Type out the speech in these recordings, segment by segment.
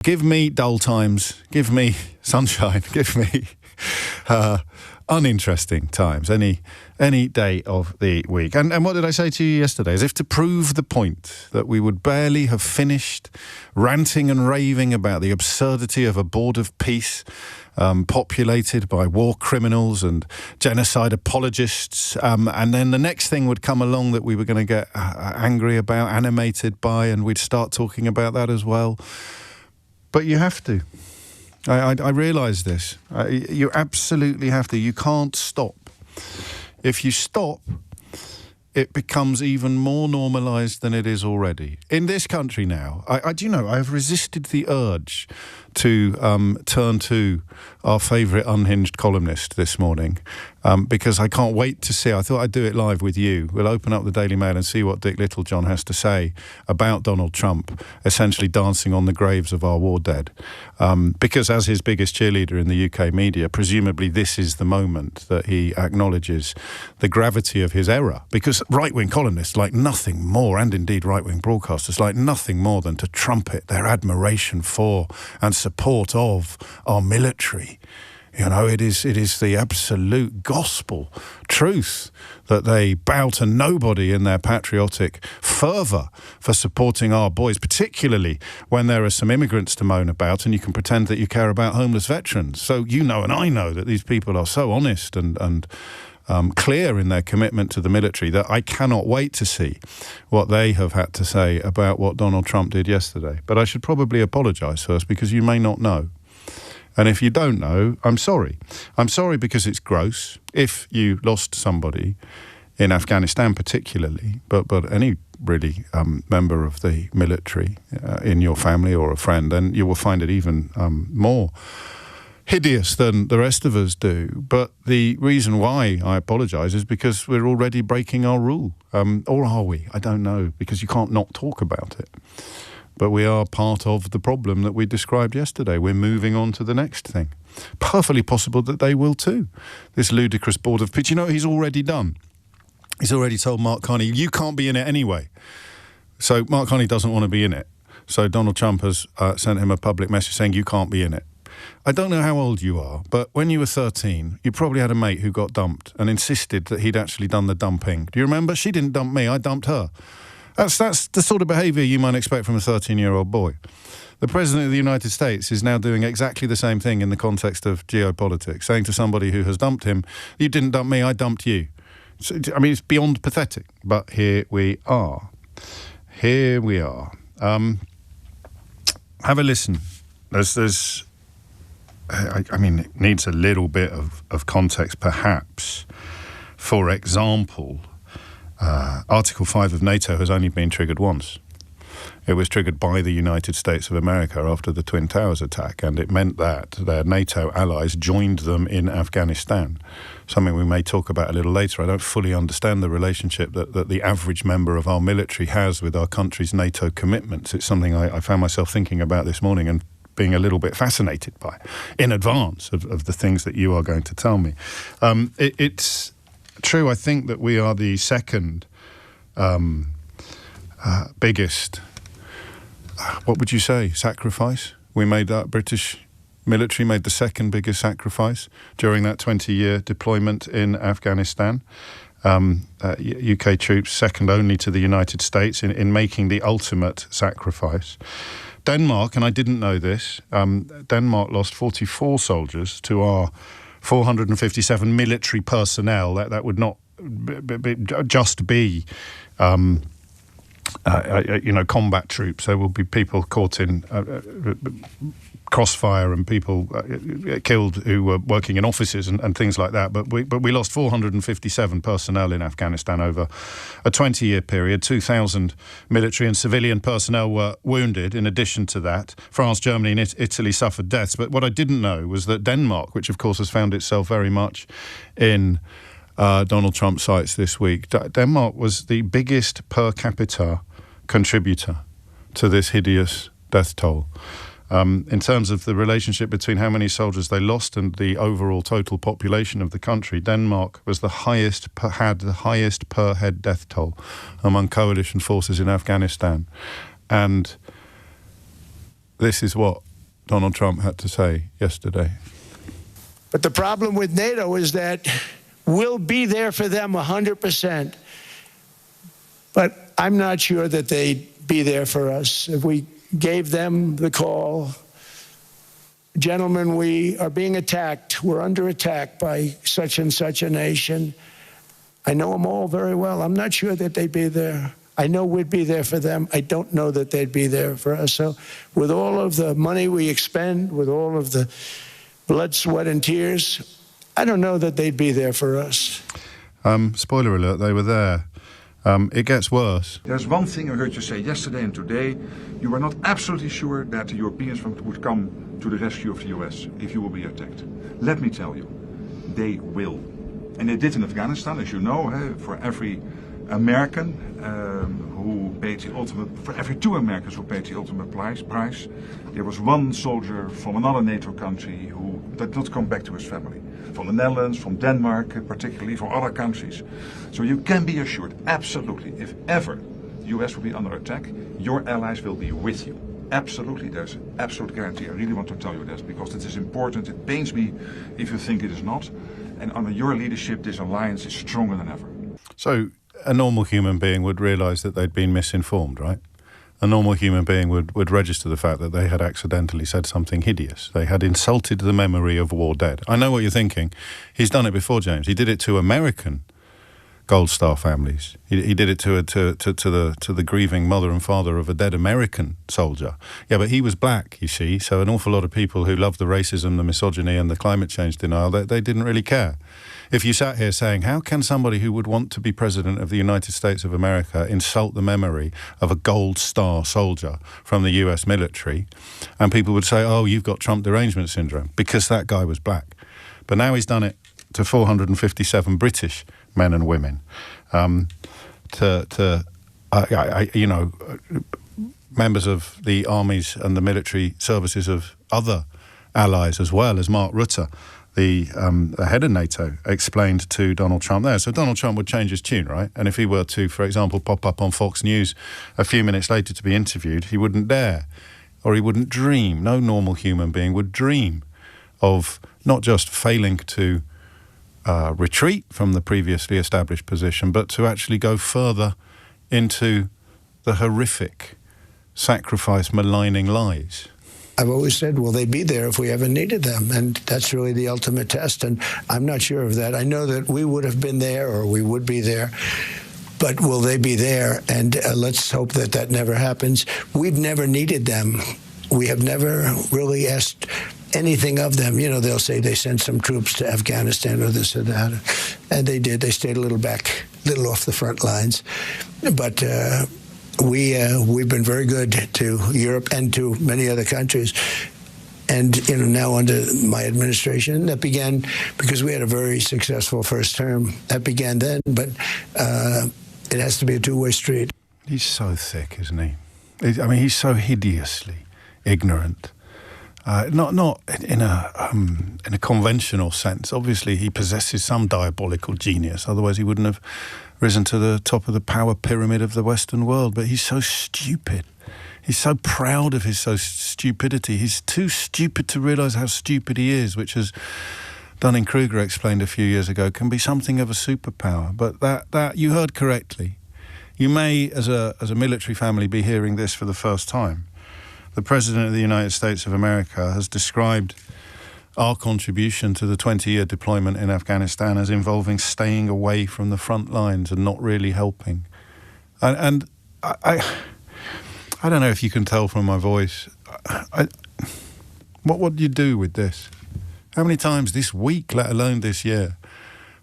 Give me dull times, give me sunshine, give me uninteresting times, any day of the week. And what did I say to you yesterday? As if to prove the point that we would barely have finished ranting and raving about the absurdity of a board of peace populated by war criminals and genocide apologists, and then the next thing would come along that we were going to get angry about, animated by, and we'd start talking about that as well. But you have to. I realise this. You absolutely have to. You can't stop. If you stop, it becomes even more normalised than it is already. In this country now, do you know, I've resisted the urge to turn to our favourite unhinged columnist this morning, because I can't wait to see. I thought I'd do it live with you. We'll open up the Daily Mail and see what Dick Littlejohn has to say about Donald Trump essentially dancing on the graves of our war dead. Because as his biggest cheerleader in the UK media, presumably this is the moment that he acknowledges the gravity of his error. Because right-wing columnists like nothing more, and indeed right-wing broadcasters like nothing more than to trumpet their admiration for and support of our military. You know, it is the absolute gospel truth that they bow to nobody in their patriotic fervour for supporting our boys, particularly when there are some immigrants to moan about and you can pretend that you care about homeless veterans. So you know and I know that these people are so honest and clear in their commitment to the military that I cannot wait to see what they have had to say about what Donald Trump did yesterday. But I should probably apologise first, because you may not know. And if you don't know, I'm sorry. I'm sorry because it's gross. If you lost somebody in Afghanistan particularly, but any really member of the military in your family or a friend, then you will find it even more hideous than the rest of us do. But the reason why I apologise is because we're already breaking our rule. Or are we? I don't know, because you can't not talk about it. But we are part of the problem that we described yesterday. We're moving on to the next thing. Perfectly possible that they will too. This ludicrous board of peace. You know what he's already done? He's already told Mark Carney, you can't be in it anyway. So Mark Carney doesn't want to be in it. So Donald Trump has sent him a public message saying you can't be in it. I don't know how old you are, but when you were 13, you probably had a mate who got dumped and insisted that he'd actually done the dumping. Do you remember? She didn't dump me, I dumped her. That's the sort of behaviour you might expect from a 13-year-old boy. The President of the United States is now doing exactly the same thing in the context of geopolitics, saying to somebody who has dumped him, you didn't dump me, I dumped you. So, I mean, it's beyond pathetic, but here we are. Here we are. Have a listen. I mean, it needs a little bit of context, perhaps. For example, Article 5 of NATO has only been triggered once. It was triggered by the United States of America after the Twin Towers attack, and it meant that their NATO allies joined them in Afghanistan, something we may talk about a little later. I don't fully understand the relationship that the average member of our military has with our country's NATO commitments. It's something I found myself thinking about this morning and being a little bit fascinated by in advance of the things that you are going to tell me. It's true, I think, that we are the second biggest, what would you say, sacrifice? We made that, British military made the second biggest sacrifice during that 20-year deployment in Afghanistan. UK troops, second only to the United States in making the ultimate sacrifice. Denmark, and I didn't know this, Denmark lost 44 soldiers to our 457 military personnel. That would not just be, combat troops. There will be people caught in crossfire and people killed who were working in offices and things like that. But we lost 457 personnel in Afghanistan over a 20-year period. 2,000 military and civilian personnel were wounded. In addition to that, France, Germany and Italy suffered deaths. But what I didn't know was that Denmark, which of course has found itself very much in Donald Trump's sights this week, Denmark was the biggest per capita contributor to this hideous death toll. In terms of the relationship between how many soldiers they lost and the overall total population of the country, Denmark was had the highest per head death toll among coalition forces in Afghanistan. And this is what Donald Trump had to say yesterday. But the problem with NATO is that we'll be there for them 100%. But I'm not sure that they'd be there for us. If we gave them the call, gentlemen, we are being attacked. We're under attack by such and such a nation. I know them all very well. I'm not sure that they'd be there. I know we'd be there for them. I don't know that they'd be there for us. So with all of the money we expend, with all of the blood, sweat, and tears, I don't know that they'd be there for us. Spoiler alert, they were there. It gets worse. There's one thing I heard you say yesterday and today. You were not absolutely sure that the Europeans would come to the rescue of the US if you will be attacked. Let me tell you, they will. And they did in Afghanistan, as you know, for every American who paid the ultimate, for every 2 Americans who paid the ultimate price, there was 1 soldier from another NATO country who did not come back to his family. From the Netherlands, from Denmark, particularly, from other countries. So you can be assured, absolutely, if ever the US will be under attack, your allies will be with you. Absolutely, there's an absolute guarantee. I really want to tell you this because it is important. It pains me if you think it is not. And under your leadership, this alliance is stronger than ever. So a normal human being would realise that they'd been misinformed, right? A normal human being would register the fact that they had accidentally said something hideous. They had insulted the memory of war dead. I know what you're thinking. He's done it before, James. He did it to American Gold Star families. He did it to the grieving mother and father of a dead American soldier. Yeah, but he was black, you see, so an awful lot of people who love the racism, the misogyny and the climate change denial, they didn't really care. If you sat here saying, how can somebody who would want to be president of the United States of America insult the memory of a Gold Star soldier from the US military? And people would say, oh, you've got Trump derangement syndrome because that guy was black. But now he's done it to 457 British men and women, members of the armies and the military services of other allies as well, as Mark Rutte, the head of NATO, explained to Donald Trump there. So Donald Trump would change his tune, right? And if he were to, for example, pop up on Fox News a few minutes later to be interviewed, he wouldn't dare, or he wouldn't dream. No normal human being would dream of not just failing to retreat from the previously established position, but to actually go further into the horrific sacrifice, maligning lies. I've always said, will they be there if we ever needed them? And that's really the ultimate test, and I'm not sure of that. I know that we would have been there, or we would be there, but will they be there? And let's hope that that never happens. We've never needed them. We have never really asked anything of them. You know, they'll say they sent some troops to Afghanistan or this or that, and they did. They stayed a little off the front lines. But we've been very good to Europe and to many other countries. And, you know, now under my administration, that began because we had a very successful first term. That began then, but it has to be a two-way street. He's so thick, isn't he? I mean, he's so hideously ignorant. Not in a conventional sense. Obviously, he possesses some diabolical genius. Otherwise, he wouldn't have risen to the top of the power pyramid of the Western world. But he's so stupid. He's so proud of his stupidity. He's too stupid to realise how stupid he is, which, as Dunning-Kruger explained a few years ago, can be something of a superpower. But that you heard correctly. You may, as a military family, be hearing this for the first time. The President of the United States of America has described our contribution to the 20-year deployment in Afghanistan as involving staying away from the front lines and not really helping. And I don't know if you can tell from my voice. What do you do with this? How many times this week, let alone this year,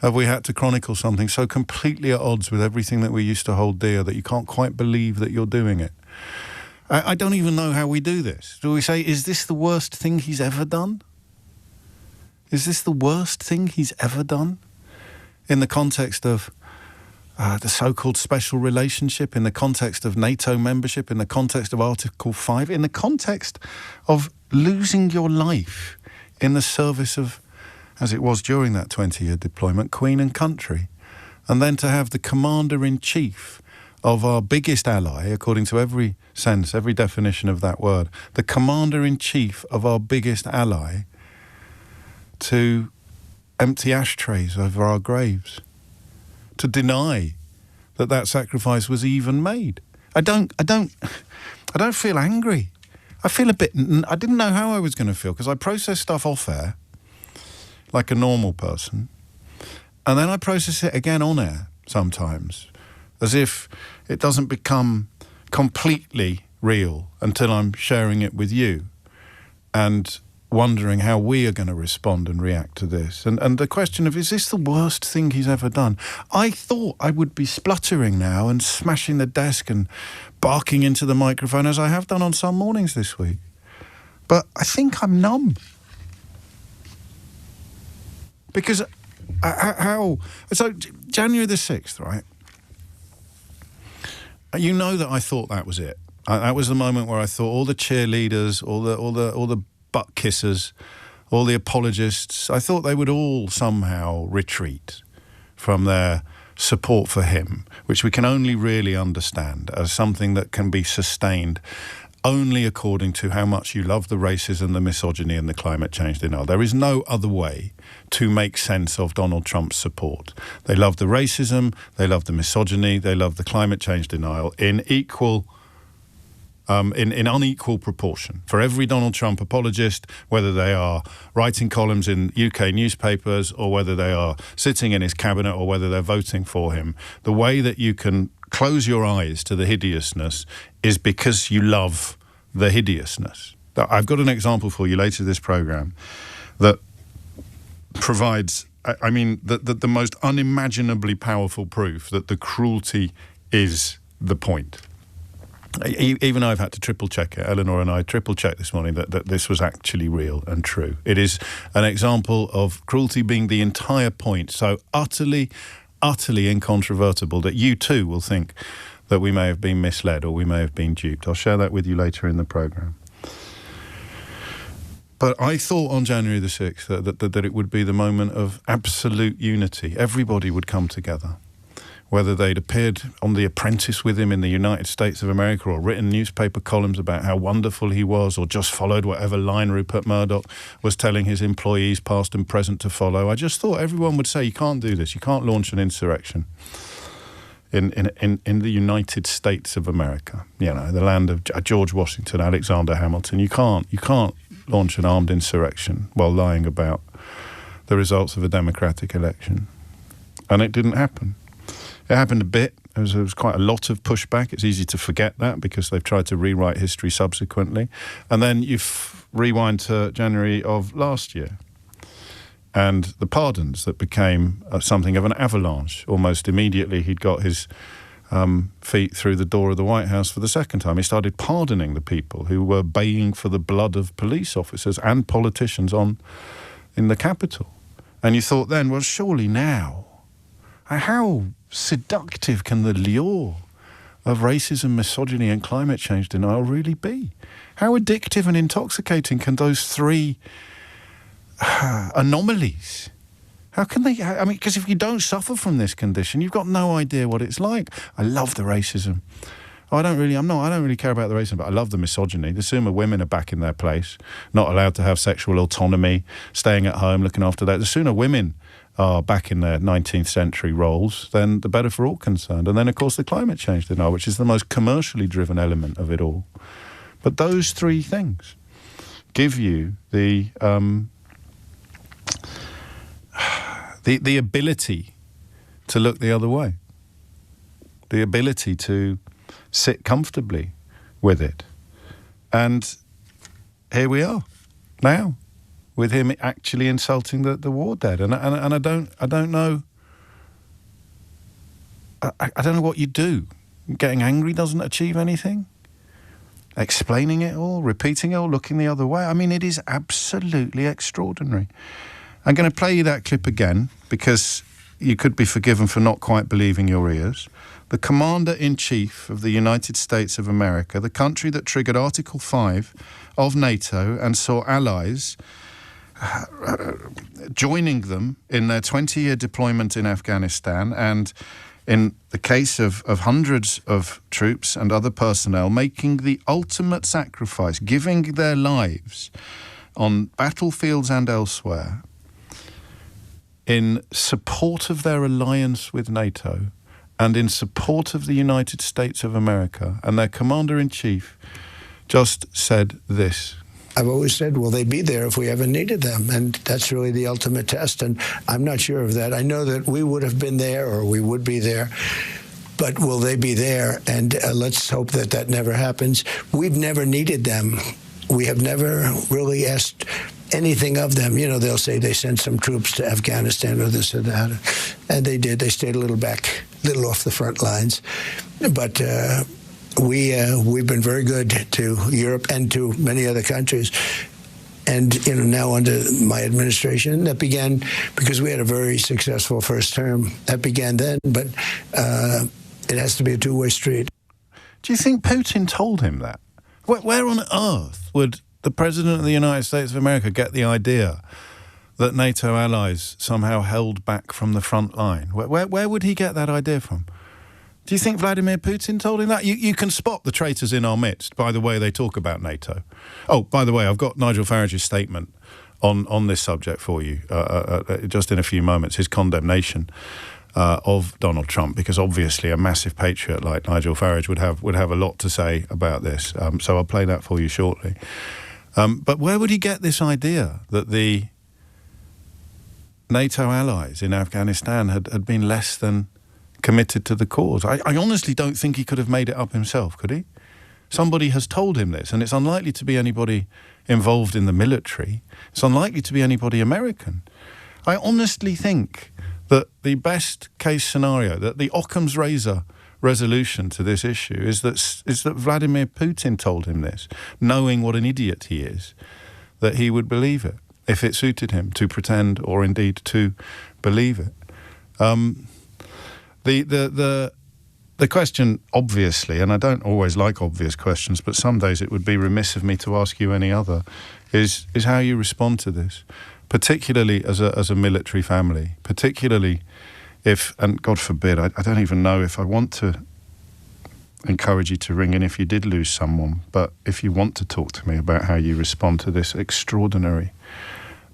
have we had to chronicle something so completely at odds with everything that we used to hold dear that you can't quite believe that you're doing it? I don't even know how we do this. Do we say, is this the worst thing he's ever done? Is this the worst thing he's ever done? In the context of the so-called special relationship, in the context of NATO membership, in the context of Article 5, in the context of losing your life in the service of, as it was during that 20-year deployment, Queen and country. And then to have the commander-in-chief of our biggest ally, according to every sense, every definition of that word, the commander-in-chief of our biggest ally, to empty ashtrays over our graves, to deny that sacrifice was even made. I don't feel angry. I feel a bit... I didn't know how I was going to feel because I process stuff off air like a normal person, and then I process it again on air sometimes, as if it doesn't become completely real until I'm sharing it with you and wondering how we are going to respond and react to this. And the question of, is this the worst thing he's ever done? I thought I would be spluttering now and smashing the desk and barking into the microphone as I have done on some mornings this week. But I think I'm numb. Because so January the 6th, right? You know that I thought that was it. That was the moment where I thought all the cheerleaders, all the butt kissers, all the apologists, I thought they would all somehow retreat from their support for him, which we can only really understand as something that can be sustained only according to how much you love the racism, the misogyny and the climate change denial. There is no other way to make sense of Donald Trump's support. They love the racism, they love the misogyny, they love the climate change denial in unequal proportion. For every Donald Trump apologist, whether they are writing columns in UK newspapers or whether they are sitting in his cabinet or whether they're voting for him, the way that you can close your eyes to the hideousness is because you love the hideousness. I've got an example for you later this programme that provides, the most unimaginably powerful proof that the cruelty is the point. Even I've had to triple check it. Eleanor and I triple checked this morning that this was actually real and true. It is an example of cruelty being the entire point, so utterly incontrovertible that you too will think that we may have been misled or we may have been duped. I'll share that with you later in the programme. But I thought on January the 6th that it would be the moment of absolute unity. Everybody would come together. Whether they'd appeared on The Apprentice with him in the United States of America or written newspaper columns about how wonderful he was or just followed whatever line Rupert Murdoch was telling his employees, past and present, to follow. I just thought everyone would say, you can't do this. You can't launch an insurrection in the United States of America. You know, the land of George Washington, Alexander Hamilton. You can't launch an armed insurrection while lying about the results of a democratic election. And it didn't happen. It happened a bit. There was quite a lot of pushback. It's easy to forget that because they've tried to rewrite history subsequently. And then you rewind to January of last year and the pardons that became something of an avalanche. Almost immediately he'd got his feet through the door of the White House for the second time. He started pardoning the people who were baying for the blood of police officers and politicians in the Capitol. And you thought then, well, surely now, how seductive can the lure of racism, misogyny and climate change denial really be? How addictive and intoxicating can those three anomalies, how can they, because if you don't suffer from this condition, you've got no idea what it's like. I love the racism. I don't really care about the racism, but I love the misogyny. The sooner women are back in their place, not allowed to have sexual autonomy, staying at home, looking after that, the sooner women are back in their 19th century roles, then the better for all concerned. And then, of course, the climate change denial, which is the most commercially driven element of it all. But those three things give you the ability to look the other way, the ability to sit comfortably with it. And here we are now, with him actually insulting the war dead. And I don't know. I don't know what you do. Getting angry doesn't achieve anything. Explaining it all, repeating it all, looking the other way. I mean, it is absolutely extraordinary. I'm going to play you that clip again because you could be forgiven for not quite believing your ears. The Commander-in-Chief of the United States of America, the country that triggered Article 5 of NATO and saw allies joining them in their 20-year deployment in Afghanistan and in the case of hundreds of troops and other personnel making the ultimate sacrifice, giving their lives on battlefields and elsewhere in support of their alliance with NATO and in support of the United States of America. And their commander-in-chief just said this. I've always said, will they be there if we ever needed them? And that's really the ultimate test. And I'm not sure of that. I know that we would have been there or we would be there. But will they be there? And let's hope that that never happens. We've never needed them. We have never really asked anything of them. You know, they'll say they sent some troops to Afghanistan or this or that. And they did. They stayed a little back, a little off the front lines. But we've been very good to Europe and to many other countries. And, you know, now under my administration, that began because we had a very successful first term. That began then, but it has to be a two-way street. Do you think Putin told him that? Where on earth would the President of the United States of America get the idea that NATO allies somehow held back from the front line? Where would he get that idea from? Do you think Vladimir Putin told him that? You can spot the traitors in our midst by the way they talk about NATO. Oh, by the way, I've got Nigel Farage's statement on this subject for you just in a few moments, his condemnation of Donald Trump, because obviously a massive patriot like Nigel Farage would have a lot to say about this. So I'll play that for you shortly. But where would he get this idea that the NATO allies in Afghanistan had been less than committed to the cause? I honestly don't think he could have made it up himself, could he? Somebody has told him this, and it's unlikely to be anybody involved in the military. It's unlikely to be anybody American. I honestly think that the best case scenario, that the Occam's razor resolution to this issue is that Vladimir Putin told him this, knowing what an idiot he is, that he would believe it if it suited him to pretend or indeed to believe it. The question, obviously, and I don't always like obvious questions, but some days it would be remiss of me to ask you any other, is how you respond to this, particularly as a military family, particularly if, and God forbid, I don't even know if I want to encourage you to ring in if you did lose someone, but if you want to talk to me about how you respond to this extraordinary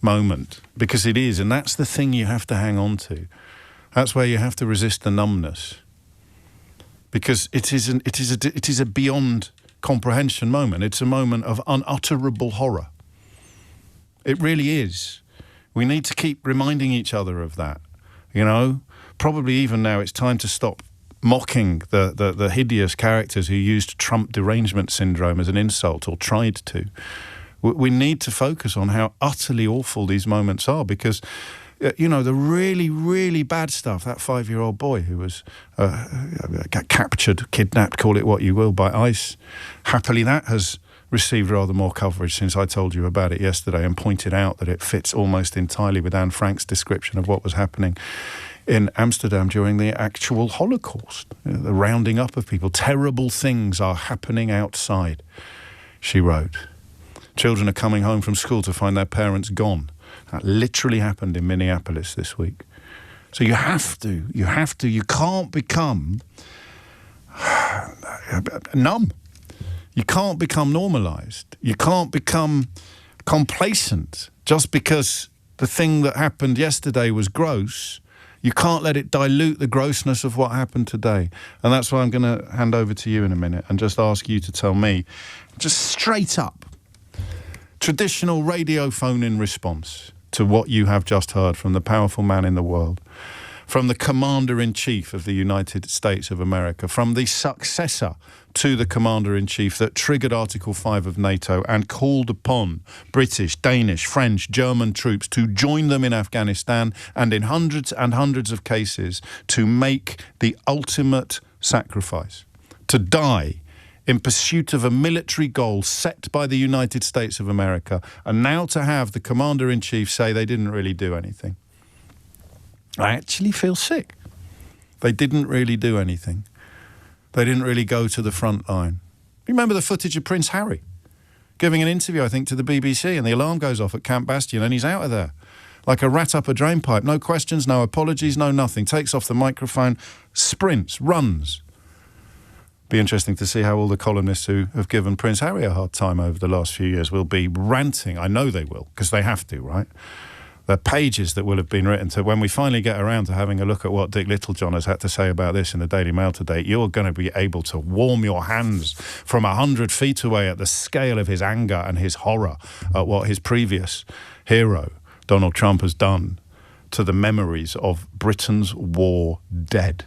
moment, because it is, and that's the thing you have to hang on to. That's where you have to resist the numbness, because it is a beyond comprehension moment. It's a moment of unutterable horror. It really is. We need to keep reminding each other of that. You know, probably even now it's time to stop mocking the hideous characters who used Trump derangement syndrome as an insult or tried to. We need to focus on how utterly awful these moments are, because you know, the really, really bad stuff, that 5-year-old boy who was captured, kidnapped, call it what you will, by ICE. Happily, that has received rather more coverage since I told you about it yesterday and pointed out that it fits almost entirely with Anne Frank's description of what was happening in Amsterdam during the actual Holocaust. You know, the rounding up of people. Terrible things are happening outside, she wrote. Children are coming home from school to find their parents gone. That literally happened in Minneapolis this week. So you can't become numb. You can't become normalized. You can't become complacent just because the thing that happened yesterday was gross. You can't let it dilute the grossness of what happened today. And that's why I'm going to hand over to you in a minute and just ask you to tell me, just straight up, traditional radio phone-in response to what you have just heard from the powerful man in the world, from the Commander-in-Chief of the United States of America, from the successor to the Commander-in-Chief that triggered Article 5 of NATO and called upon British, Danish, French, German troops to join them in Afghanistan and in hundreds and hundreds of cases to make the ultimate sacrifice, to die in pursuit of a military goal set by the United States of America, and now to have the Commander-in-Chief say they didn't really do anything. I actually feel sick. They didn't really do anything. They didn't really go to the front line. Remember the footage of Prince Harry giving an interview, I think, to the BBC, and the alarm goes off at Camp Bastion and he's out of there. like a rat up a drain pipe. No questions, no apologies, no nothing. Takes off the microphone, sprints, runs. Be interesting to see how all the columnists who have given Prince Harry a hard time over the last few years will be ranting. I know they will, because they have to, right? The pages that will have been written to when we finally get around to having a look at what Dick Littlejohn has had to say about this in the Daily Mail today, you're going to be able to warm your hands from 100 feet away at the scale of his anger and his horror at what his previous hero, Donald Trump, has done to the memories of Britain's war dead.